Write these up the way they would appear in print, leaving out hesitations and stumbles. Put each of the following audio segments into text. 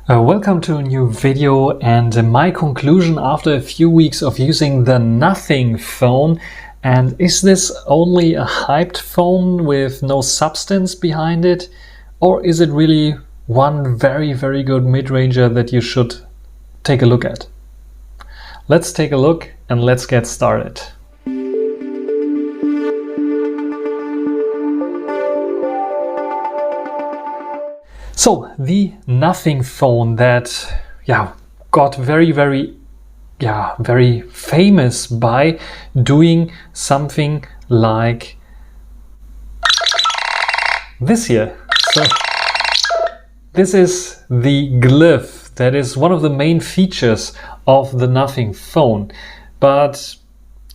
Welcome to a new video and my conclusion after a few weeks of using the Nothing phone. And is this only a hyped phone with no substance behind it? Or is it really one very good mid-ranger that you should take a look at? Let's take a look and let's get started. So the Nothing phone that got very famous by doing something like this here. So this is the glyph. That is one of the main features of the Nothing phone. But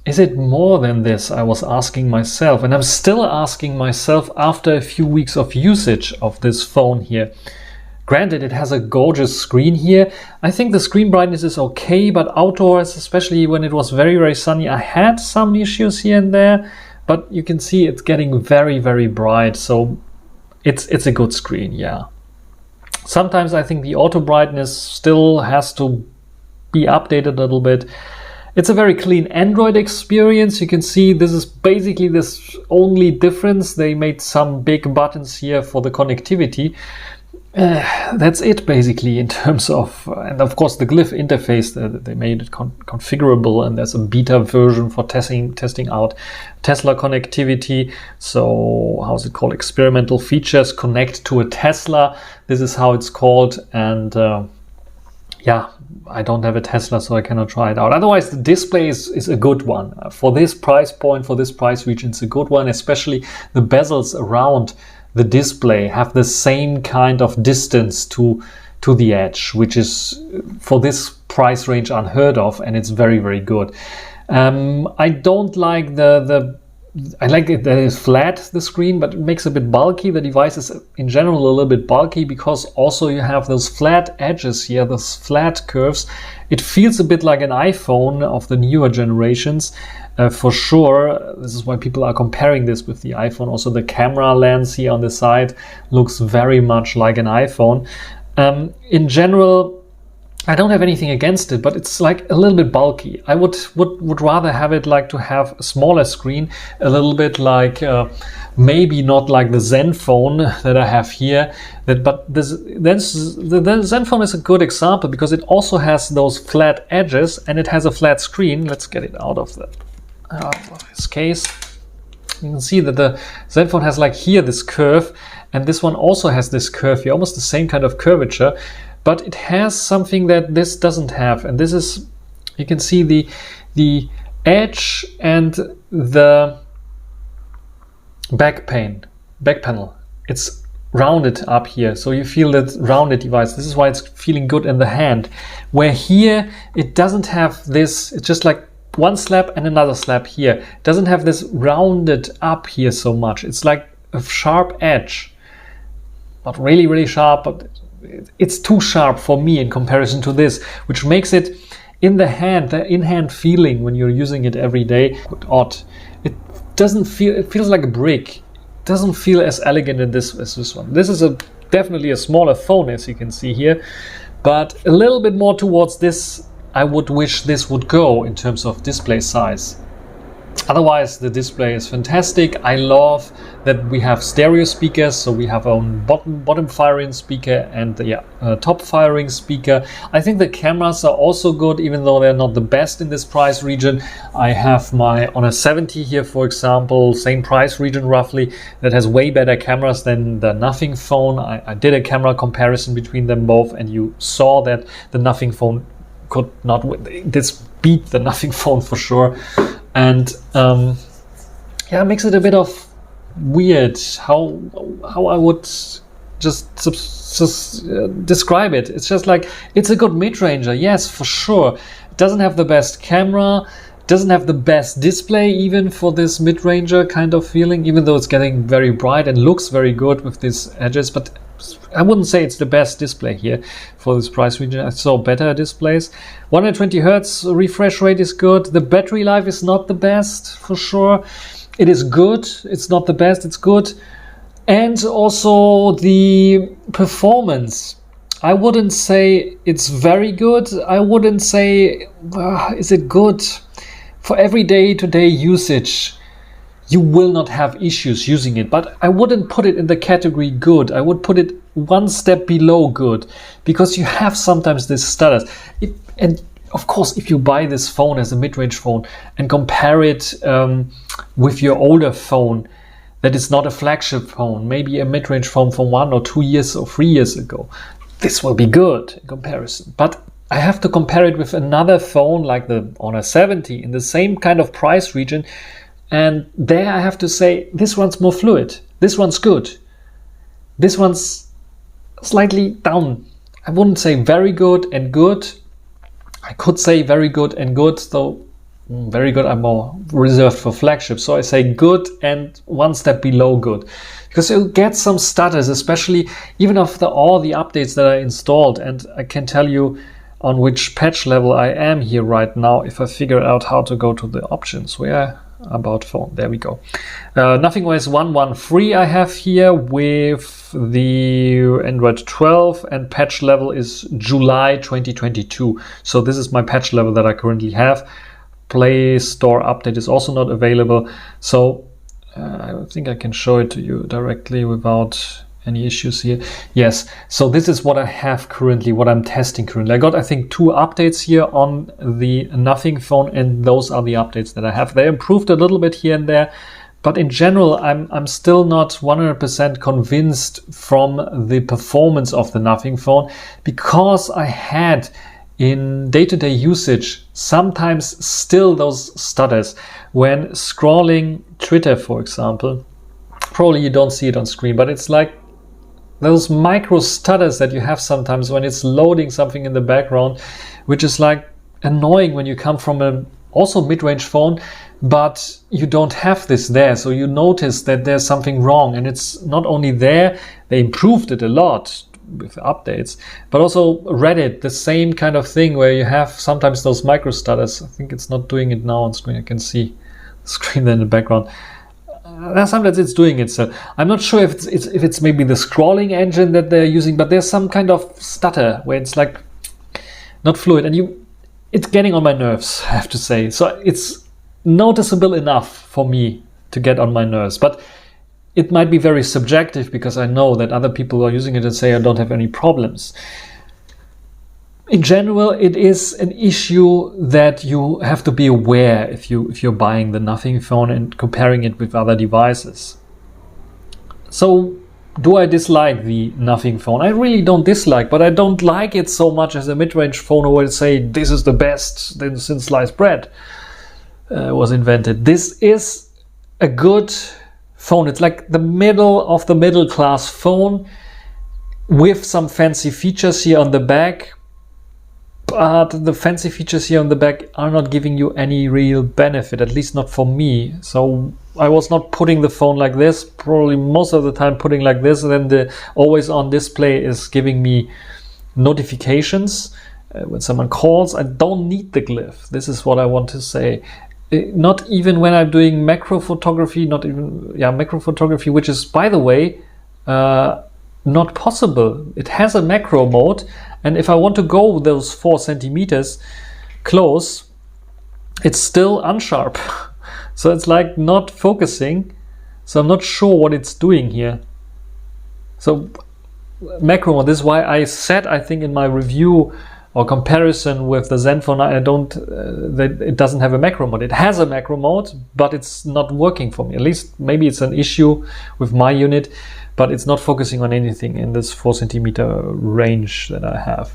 is it more than this? I was asking myself, and I'm still asking myself after a few weeks of usage of this phone here. Granted, it has a gorgeous screen here. I think the screen brightness is okay, but outdoors, especially when it was very sunny, I had some issues here and there, but you can see it's getting very bright, so it's a good screen, yeah. Sometimes I think the auto brightness still has to be updated a little bit. It's a very clean Android experience. You can see this is basically this only difference. They made some big buttons here for the connectivity. That's it basically in terms of, and of course the glyph interface, they made it configurable, and there's a beta version for testing out Tesla connectivity. So how's it called? Experimental features, connect to a Tesla. This is how it's called, and I don't have a Tesla, so I cannot try it out. Otherwise, the display is a good one. For this price point, for this price region, it's a good one. Especially the bezels around the display have the same kind of distance to the edge, which is for this price range unheard of, and it's very good. I don't like I like it that it's flat, the screen, but it makes it a bit bulky. The device is in general a little bit bulky because also you have those flat edges here, those flat curves. It feels a bit like an iPhone of the newer generations, for sure. This is why people are comparing this with the iPhone. Also the camera lens here on the side looks very much like an iPhone. In general, I don't have anything against it, but it's like a little bit bulky. I would rather have it like to have a smaller screen, a little bit like maybe not like the Zen phone that I have here. But the Zen phone is a good example because it also has those flat edges and it has a flat screen. Let's get it out of this case. You can see that the Zen phone has like here this curve, and this one also has this curve here, almost the same kind of curvature. But it has something that this doesn't have, and this is, you can see the edge and the back panel. It's rounded up here, so you feel that rounded device. This is why it's feeling good in the hand. Where here it doesn't have this. It's just like one slap and another slap here. It doesn't have this rounded up here so much. It's like a sharp edge, not really sharp, but it's too sharp for me in comparison to this, which makes it in the hand, the in-hand feeling when you're using it every day, odd. It doesn't feel, it feels like a brick. It doesn't feel as elegant as this one. This is definitely a smaller phone, as you can see here, but a little bit more towards this. I would wish this would go in terms of display size. Otherwise, the display is fantastic. I love that we have stereo speakers, so we have our own bottom firing speaker and top firing speaker. I think the cameras are also good, even though they're not the best in this price region. I have my Honor 70 here, for example, same price region roughly, that has way better cameras than the Nothing phone. I did a camera comparison between them both, and you saw that the Nothing phone could not beat the Nothing phone for sure. And it makes it a bit of weird how I would just describe it. It's just like, it's a good mid-ranger, yes, for sure. It doesn't have the best camera, doesn't have the best display even for this mid-ranger kind of feeling, even though it's getting very bright and looks very good with these edges, but I wouldn't say it's the best display here for this price region. I saw better displays. 120 Hertz refresh rate is good. The battery life is not the best for sure. It is good. It's not the best. It's good. And also the performance. I wouldn't say it's very good. I wouldn't say, is it good? For everyday to-day usage, you will not have issues using it, but I wouldn't put it in the category good. I would put it one step below good, because you have sometimes this stutters. And of course, if you buy this phone as a mid-range phone and compare it with your older phone, that is not a flagship phone, maybe a mid-range phone from 1 or 2 years or 3 years ago, this will be good in comparison. But I have to compare it with another phone like the Honor 70 in the same kind of price region, and there I have to say this one's more fluid, this one's good, this one's slightly down. I wouldn't say very good and good. I could say very good and good, though very good I'm more reserved for flagship. So I say good and one step below good, because you'll get some stutters, especially even after all the updates that I installed. And I can tell you on which patch level I am here right now if I figure out how to go to the options. Where about phone, there we go. NothingOS 1.1.3 I have here with the Android 12, and patch level is July 2022. So this is my patch level that I currently have. Play Store update is also not available, so I think I can show it to you directly without any issues here. Yes, so this is what I have currently, what I'm testing currently. I got, I think, 2 updates here on the Nothing phone, and those are the updates that I have. They improved a little bit here and there, but in general, I'm still not 100% convinced from the performance of the Nothing phone, because I had in day-to-day usage sometimes still those stutters when scrolling Twitter, for example. Probably you don't see it on screen, but it's like those micro stutters that you have sometimes when it's loading something in the background, which is like annoying when you come from a also mid-range phone, but you don't have this there. So you notice that there's something wrong, and it's not only there, they improved it a lot with updates, but also Reddit, the same kind of thing where you have sometimes those micro stutters. I think it's not doing it now on screen. I can see the screen there in the background. Sometimes it's doing it, so I'm not sure if it's maybe the scrolling engine that they're using, but there's some kind of stutter where it's like not fluid, and it's getting on my nerves, I have to say. So it's noticeable enough for me to get on my nerves, but it might be very subjective, because I know that other people are using it and say I don't have any problems. In general, it is an issue that you have to be aware if you're buying the Nothing phone and comparing it with other devices. So, do I dislike the Nothing phone? I really don't dislike, but I don't like it so much as a mid-range phone who will say this is the best since sliced bread was invented. This is a good phone. It's like the middle of the middle class phone with some fancy features here on the back, but the fancy features here on the back are not giving you any real benefit, at least not for me. So I was not putting the phone like this, probably most of the time putting like this, and then the always on display is giving me notifications when someone calls. I don't need the glyph. This is what I want to say. Not even when I'm doing macro photography, macro photography, which is, by the way, not possible. It has a macro mode, and if I want to go those 4 centimeters close, it's still unsharp. So it's like not focusing. So I'm not sure what it's doing here. So macro mode, this is why I said, I think in my review or comparison with the Zenfone, that it doesn't have a macro mode. It has a macro mode, but it's not working for me. At least maybe it's an issue with my unit, but it's not focusing on anything in this 4 centimeter range that I have.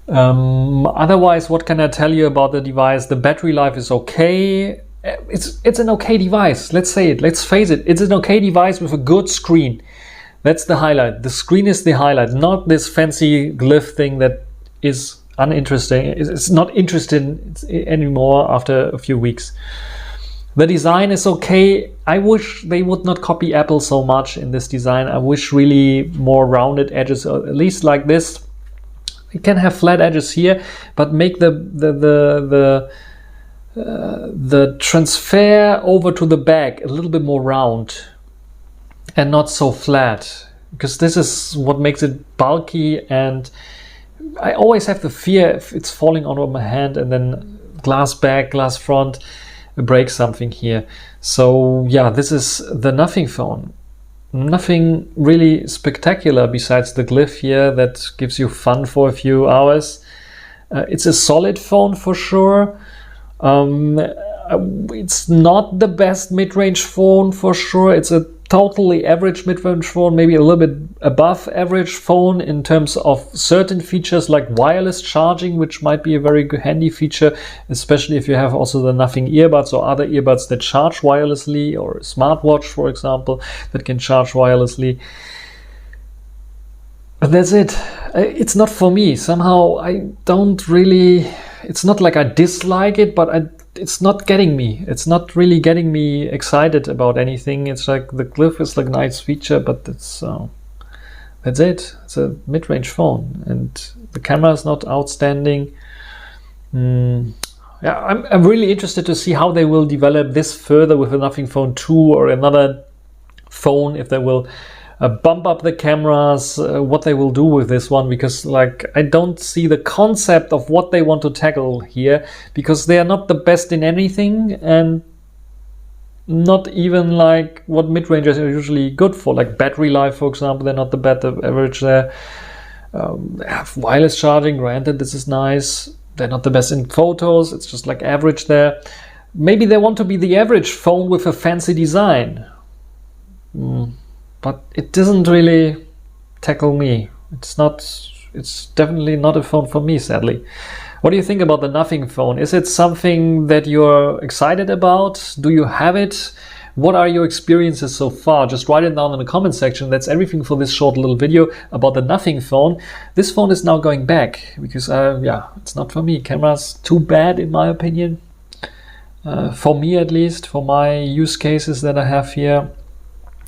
Otherwise, what can I tell you about the device? The battery life is okay. It's an okay device. Let's say it. Let's face it. It's an okay device with a good screen. That's the highlight. The screen is the highlight, not this fancy glyph thing that is uninteresting. It's not interesting anymore after a few weeks. The design is okay. I wish they would not copy Apple so much in this design. I wish really more rounded edges, or at least like this. You can have flat edges here, but make the transfer over to the back a little bit more round and not so flat. because this is what makes it bulky, and I always have the fear if it's falling onto my hand and then glass back, glass front, break something here. So yeah, this is the Nothing phone. Nothing really spectacular besides the glyph here that gives you fun for a few hours. It's a solid phone for sure. It's not the best mid-range phone for sure. It's a totally average mid-range phone, maybe a little bit above average phone in terms of certain features like wireless charging, which might be a very good, handy feature, especially if you have also the Nothing earbuds or other earbuds that charge wirelessly, or a smartwatch, for example, that can charge wirelessly. But that's it. It's not for me. Somehow I don't really, it's not like I dislike it, but it's not getting me. It's not really getting me excited about anything. It's like the glyph is like a nice feature, but it's that's it. It's a mid-range phone, and the camera is not outstanding. Yeah, I'm really interested to see how they will develop this further with a Nothing Phone 2 or another phone, if they will bump up the cameras, what they will do with this one, because like I don't see the concept of what they want to tackle here, because they are not the best in anything, and not even like what mid-rangers are usually good for, like battery life, for example. They're not the better average there. They have wireless charging, granted, this is nice. They're not the best in photos, it's just like average there. Maybe they want to be the average phone with a fancy design. But it doesn't really tackle me. It's definitely not a phone for me, sadly. What do you think about the Nothing phone? Is it something that you're excited about? Do you have it? What are your experiences so far? Just write it down in the comment section. That's everything for this short little video about the Nothing phone. This phone is now going back because, yeah, it's not for me. Camera's too bad in my opinion. For me at least, for my use cases that I have here.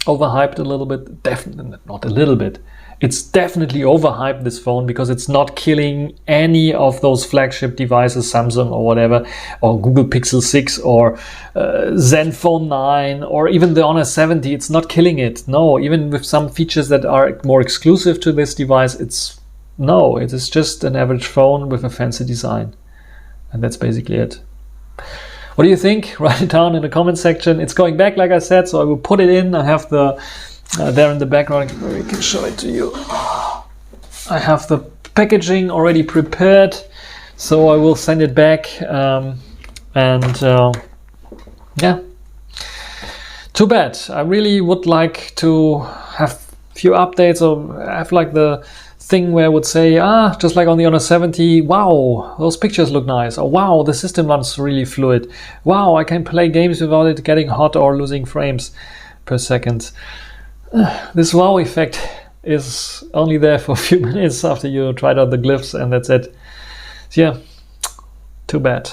Overhyped a little bit, definitely not a little bit. It's definitely overhyped, this phone, because it's not killing any of those flagship devices, Samsung or whatever, or Google Pixel 6 or Zenfone 9 or even the Honor 70. It's not killing it. No, even with some features that are more exclusive to this device, it is just an average phone with a fancy design. And that's basically it. What do you think? Write it down in the comment section. It's going back, like I said, so I will put it in. I have the there in the background, we can show it to you. I have the packaging already prepared, so I will send it back. Yeah, too bad. I really would like to have a few updates, or have like the thing where I would say, just like on the Honor 70, wow, those pictures look nice. Or wow, the system runs really fluid. Wow, I can play games without it getting hot or losing frames per second. This wow effect is only there for a few minutes after you tried out the glyphs, and that's it. So yeah, too bad.